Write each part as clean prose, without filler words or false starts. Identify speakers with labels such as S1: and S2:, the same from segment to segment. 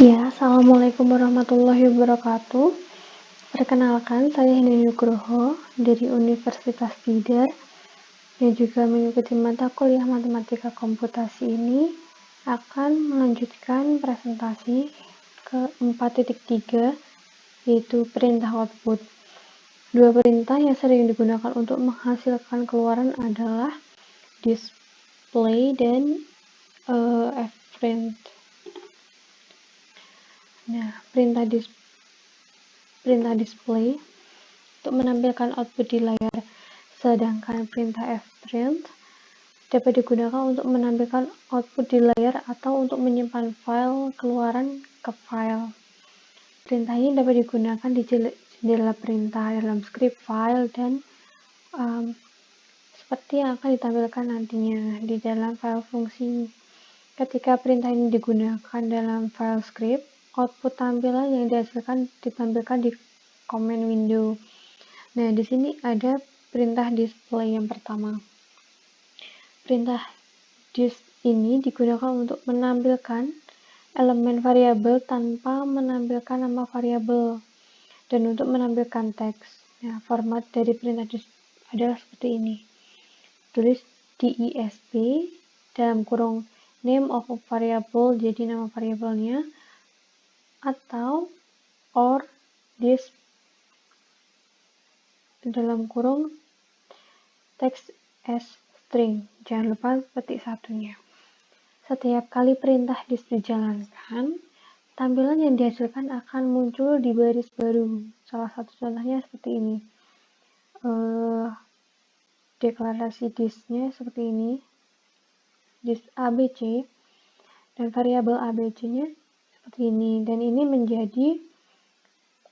S1: Ya, Assalamualaikum warahmatullahi wabarakatuh. Perkenalkan, saya Heni Nugroho dari Universitas Tidar yang juga mengikuti mata kuliah Matematika Komputasi ini akan melanjutkan presentasi ke 4.3 yaitu perintah output. Dua perintah yang sering digunakan untuk menghasilkan keluaran adalah display dan fprint. Nah, perintah display untuk menampilkan output di layar, sedangkan perintah fprint dapat digunakan untuk menampilkan output di layar atau untuk menyimpan file keluaran ke file. Perintah ini dapat digunakan di jendela perintah dalam script file dan seperti yang akan ditampilkan nantinya di dalam file fungsi. Ketika perintah ini digunakan dalam file script, output tampilan yang dihasilkan ditampilkan di command window. Nah, di sini ada perintah display yang pertama. Perintah dis ini digunakan untuk menampilkan elemen variabel tanpa menampilkan nama variabel dan untuk menampilkan teks. Nah, format dari perintah dis adalah seperti ini. Tulis disp dalam kurung name of a variable, jadi nama variabelnya, atau or dis dalam kurung text as string. Jangan lupa petik satunya. Setiap kali perintah dis dijalankan, tampilan yang dihasilkan akan muncul di baris baru. Salah satu contohnya seperti ini. Deklarasi disnya seperti ini. Dis ABC dan variabel ABC-nya seperti ini. Dan ini menjadi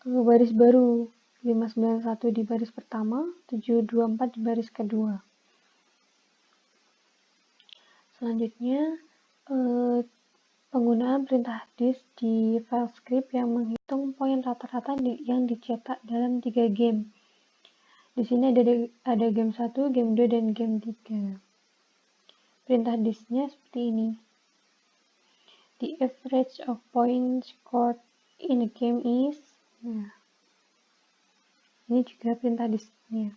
S1: baris baru. 591 di baris pertama, 724 di baris kedua. Selanjutnya, penggunaan perintah dis di file script yang menghitung poin rata-rata yang dicetak dalam 3 game. Di sini ada game 1, game 2, dan game 3. Perintah disnya seperti ini. The average of points scored in a game is. Nah, ini juga perintah disnya.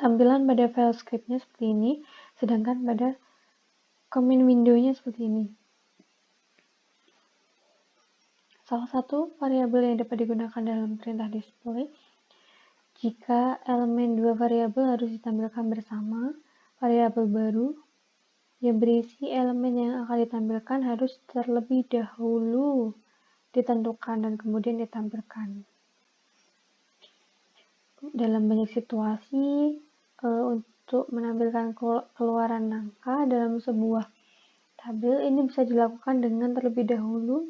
S1: Tampilan pada file scriptnya seperti ini, sedangkan pada command window-nya seperti ini. Salah satu variabel yang dapat digunakan dalam perintah display, jika elemen dua variabel harus ditampilkan bersama, variabel baru yang berisi elemen yang akan ditampilkan harus terlebih dahulu ditentukan dan kemudian ditampilkan. Dalam banyak situasi, untuk menampilkan keluaran angka dalam sebuah tabel, ini bisa dilakukan dengan terlebih dahulu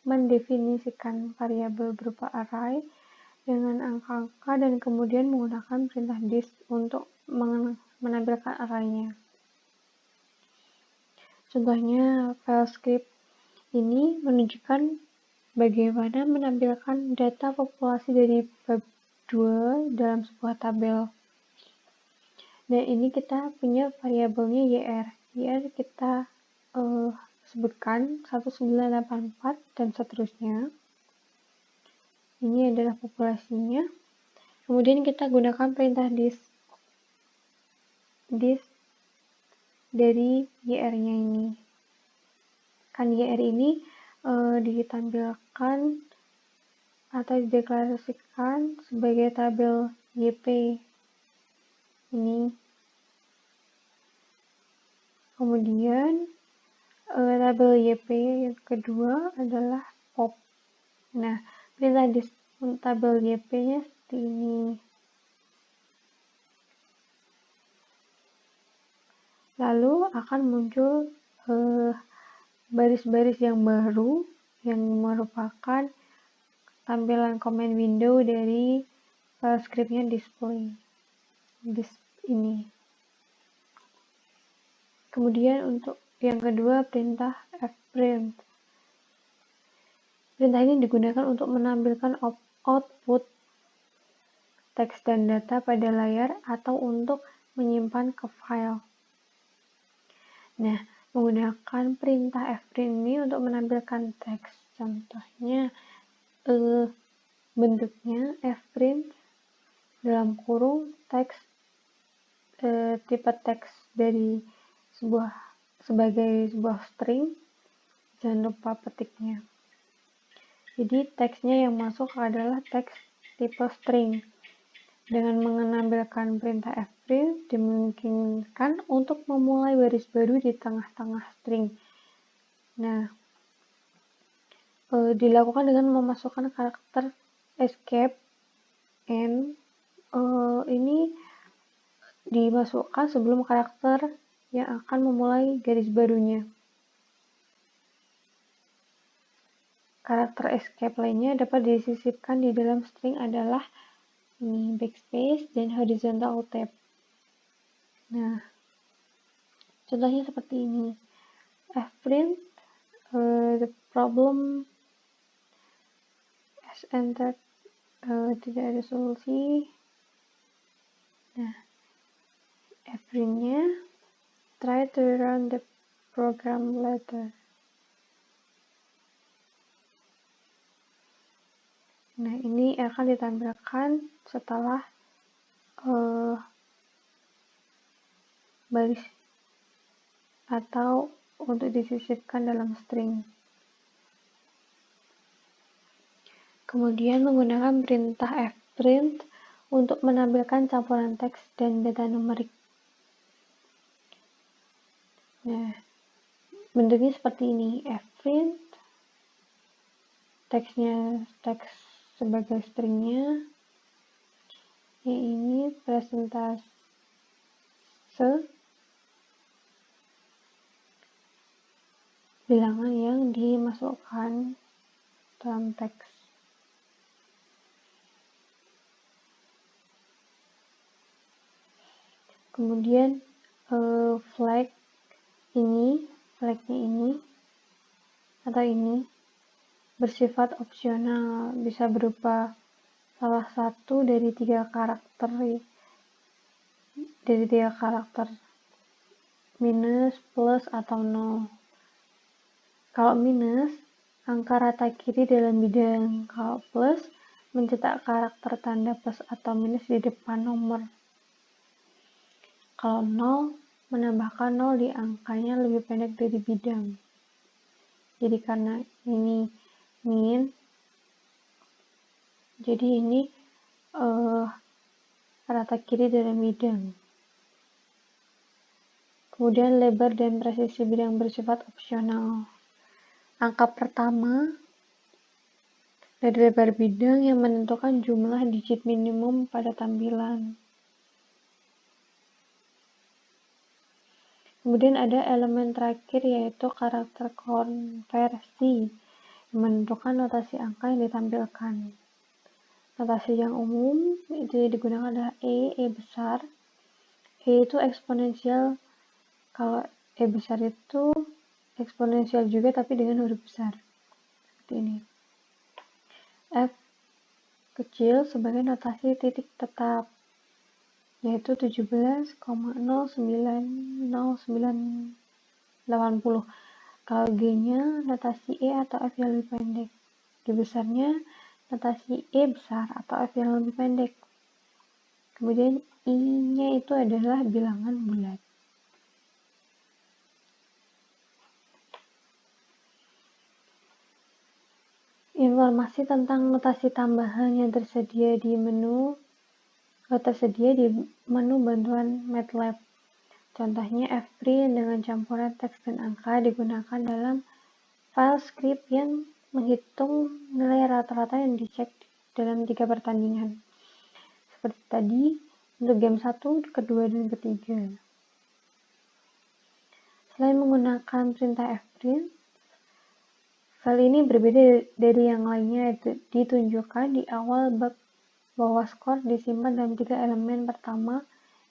S1: mendefinisikan variabel berupa array dengan angka-angka dan kemudian menggunakan perintah dis untuk menampilkan array-nya. Contohnya, file script ini menunjukkan bagaimana menampilkan data populasi dari bab 2 dalam sebuah tabel. Dan ini kita punya variabelnya YR. YR kita sebutkan 1984 dan seterusnya. Ini adalah populasinya. Kemudian kita gunakan perintah dis dari YR-nya ini. Kan YR ini ditampilkan atau dideklarasikan sebagai tabel YP ini. Kemudian tabel YP yang kedua adalah pop. Nah, perintah dis tabel YP-nya seperti ini. Lalu akan muncul baris-baris yang baru yang merupakan tampilan command window dari file scriptnya display ini. Kemudian untuk yang kedua, perintah fprint. Perintah ini digunakan untuk menampilkan output teks dan data pada layar atau untuk menyimpan ke file. Nah, menggunakan perintah fprint ini untuk menampilkan teks. Contohnya bentuknya fprint dalam kurung teks tipe teks dari sebagai sebuah string, jangan lupa petiknya. Jadi teksnya yang masuk adalah teks tipe string. Dengan menampilkan perintah fprint dimungkinkan untuk memulai baris baru di tengah-tengah string. Nah, dilakukan dengan memasukkan karakter escape and ini dimasukkan sebelum karakter yang akan memulai garis barunya. Karakter escape lainnya dapat disisipkan di dalam string adalah ini backspace dan horizontal tab. Nah, contohnya seperti ini. Fprint the problem as entered, tidak ada solusi. Nah, fprint-nya try to run the program later. Nah, ini akan ditampilkan setelah baris atau untuk disisipkan dalam string. Kemudian menggunakan perintah fprint untuk menampilkan campuran teks dan data numerik. Nah, bentuknya seperti ini. Fprint teksnya teks sebagai stringnya. Yang ini presentase bilangan yang dimasukkan dalam teks. Kemudian flagnya ini atau ini bersifat opsional, bisa berupa salah satu dari tiga karakter minus, plus, atau 0. Kalau minus, angka rata kiri dalam bidang. Kalau plus, mencetak karakter tanda plus atau minus di depan nomor. Kalau 0, menambahkan 0 di angkanya lebih pendek dari bidang. Jadi karena ini min, jadi ini rata kiri dalam bidang. Kemudian lebar dan presisi bidang bersifat opsional. Angka pertama dari lebar bidang yang menentukan jumlah digit minimum pada tampilan. Kemudian ada elemen terakhir yaitu karakter konversi yang menentukan notasi angka yang ditampilkan. Notasi yang umum itu digunakan adalah E besar. E itu eksponensial. Kalau E besar itu eksponensial juga tapi dengan huruf besar. Seperti ini. F kecil sebagai notasi titik tetap, yaitu 17,090980. Kalau G-nya notasi E atau F yang lebih pendek. G besarnya notasi E besar atau F yang lebih pendek. Kemudian I-nya itu adalah bilangan bulat. Informasi tentang notasi tambahan yang tersedia di menu bantuan MATLAB. Contohnya fprint dengan campuran teks dan angka digunakan dalam file script yang menghitung nilai rata-rata yang dicek dalam 3 pertandingan. Seperti tadi untuk game 1, kedua, dan ketiga. Selain menggunakan perintah fprint, file ini berbeda dari yang lainnya, ditunjukkan di awal bab bahwa skor disimpan dalam 3 elemen pertama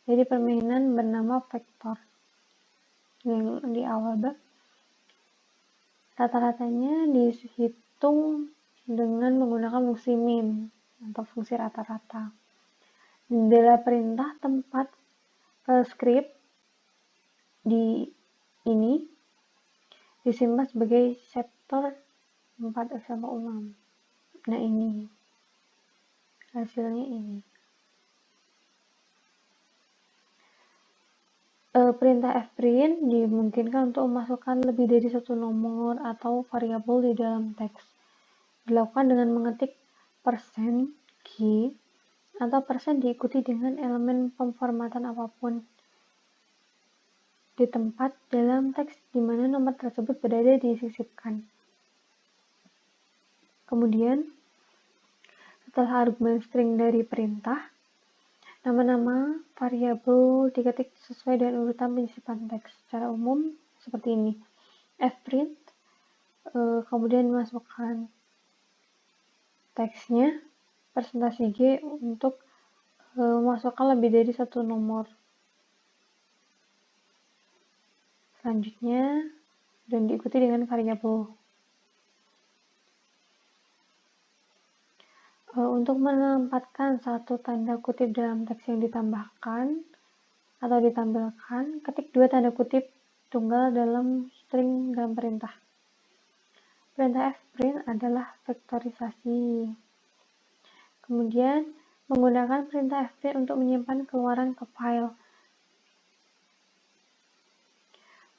S1: dari permainan bernama vektor. Yang di awal bab, rata-ratanya dihitung dengan menggunakan fungsi min atau fungsi rata-rata. Dalam perintah tempat file script di ini disimpan sebagai chapter 4 6. Nah, ini hasilnya ini. Perintah fprint dimungkinkan untuk memasukkan lebih dari satu nomor atau variabel di dalam teks. Dilakukan dengan mengetik %G atau persen diikuti dengan elemen pemformatan apapun di tempat dalam teks di mana nomor tersebut berada disisipkan. Kemudian, setelah argumen string dari perintah, nama-nama variabel diketik sesuai dengan urutan penyisipan teks. Secara umum seperti ini. Fprint, kemudian masukkan teksnya, %G untuk memasukkan lebih dari satu nomor. Selanjutnya, dan diikuti dengan variabel. Untuk menempatkan satu tanda kutip dalam teks yang ditambahkan atau ditampilkan, ketik 2 tanda kutip tunggal dalam string dalam perintah. Perintah fprint adalah vektorisasi. Kemudian, menggunakan perintah fprint untuk menyimpan keluaran ke file.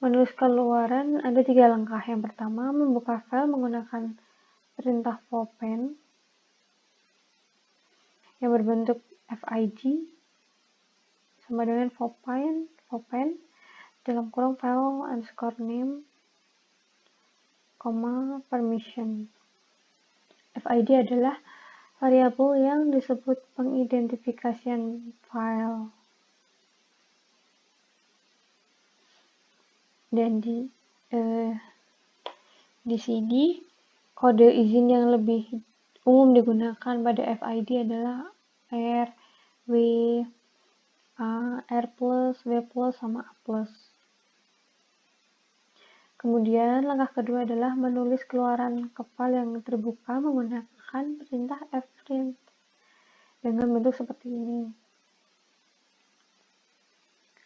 S1: Menulis keluaran ada 3 langkah. Yang pertama, membuka file menggunakan perintah foopen yang berbentuk fid sama dengan foopen dalam kurung file _name, permission. Fid adalah variabel yang disebut pengidentifikasian file. Dan di sini kode izin yang lebih umum digunakan pada fid adalah R, W, A, R+, W+, sama A+. Kemudian langkah kedua adalah menulis keluaran ke file yang terbuka menggunakan perintah fprint dengan bentuk seperti ini.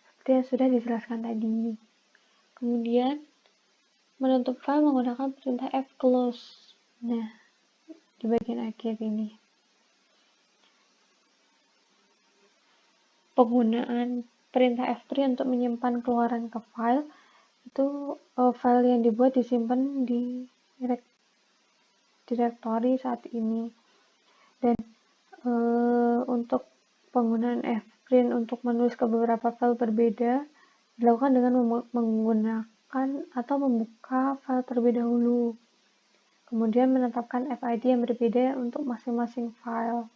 S1: Seperti yang sudah dijelaskan tadi. Kemudian menutup file menggunakan perintah fclose. Nah, di bagian akhir ini. Penggunaan perintah fprint untuk menyimpan keluaran ke file itu file yang dibuat disimpan di direktori saat ini. Dan untuk penggunaan fprint untuk menulis ke beberapa file berbeda dilakukan dengan menggunakan atau membuka file terlebih dahulu, kemudian menetapkan fid yang berbeda untuk masing-masing file,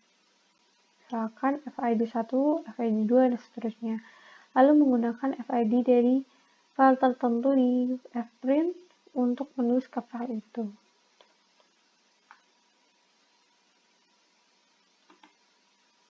S1: misalkan fid1, fid2, dan seterusnya, lalu menggunakan fid dari file tertentu di fprint untuk menulis ke file itu.